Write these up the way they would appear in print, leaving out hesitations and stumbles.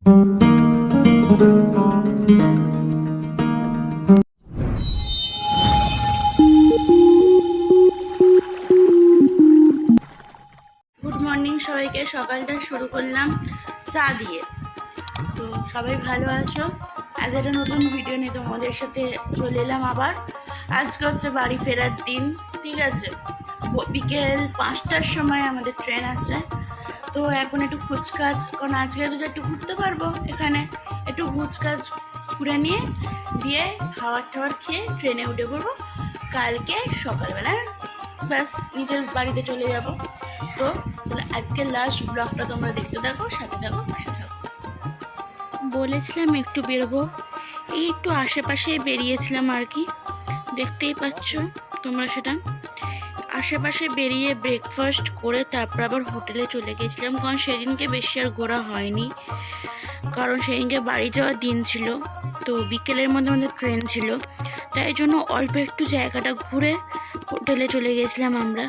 Good morning সবাইকে। সকালটা শুরু করলাম চা দিয়ে। তো সবাই ভালো আছো? আজ একটা নতুন ভিডিও নিয়ে তোমাদের সাথে চলে এলাম আবার। আজকে হচ্ছে বাড়ি ফেরার দিন, ঠিক আছে। বিকেল 5টার সময় আমাদের ট্রেন আছে। তো এখন একটু ফুচকাজ, কারণ আজকে তো একটু ঘুরতে পারবো, এখানে একটু ফুচকাজ ঘুরে নিয়ে দিয়ে খাবার টাবার খেয়ে ট্রেনে উঠে পড়বো। কালকে সকালবেলা ব্যাস নিজের বাড়িতে চলে যাব। তো আজকের লাস্ট ব্লগটা তোমরা দেখতে থাকো, সাথে থাকো, পাশে থাকো। বলেছিলাম একটু বেরোবো, এই একটু আশেপাশে বেরিয়েছিলাম আর কি, দেখতেই পাচ্ছ তোমরা সেটা। আশেপাশে বেরিয়ে ব্রেকফাস্ট করে তারপর আবার হোটেলে চলে গেছিলাম, কারণ সেদিনকে বেশি আর ঘোরা হয়নি, কারণ সেদিনকে বাড়ি যাওয়ার দিন ছিল। তো বিকেলের মধ্যে আমাদের ট্রেন ছিল, তাই জন্য অল্প একটু জায়গাটা ঘুরে হোটেলে চলে গেছিলাম আমরা।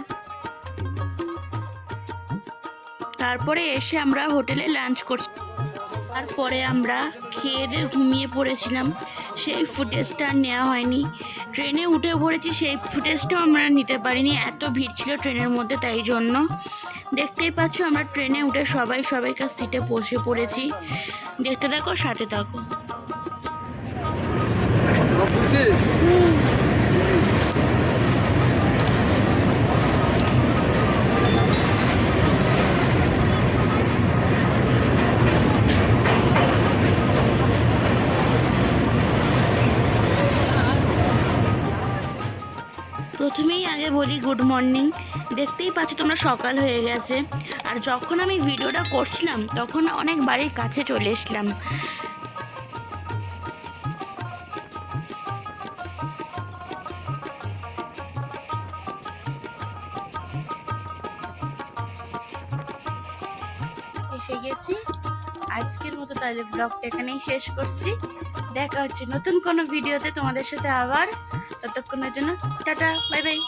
তারপরে এসে আমরা হোটেলে লাঞ্চ করছি। তারপরে আমরা খেয়ে দিয়ে ঘুমিয়ে পড়েছিলাম, সেই ফুটেজটা আর নেওয়া হয়নি। ট্রেনে উঠে পড়েছি, সেই ফুটেজটাও আমরা নিতে পারিনি, এত ভিড় ছিল ট্রেনের মধ্যে। তাই জন্য দেখতেই পাচ্ছ আমরা ট্রেনে উঠে সবাইকার সিটে বসে পড়েছি। দেখতে থাকো, সাথে থাকো। প্রথমেই আগে বলি গুড মর্নিং। দেখতেই পাচ্ছ তোমরা সকাল হয়ে গেছে, আর যখন আমি ভিডিওটা করছিলাম তখন অনেক বাড়ির কাছে চলে এসলাম। এসে গেছি। আজকের মতো তাহলে ব্লগটা এখানেই শেষ করছি। দেখা হচ্ছে নতুন কোনো ভিডিওতে তোমাদের সাথে আবার। ততক্ষণের জন্য টাটা, বাই বাই।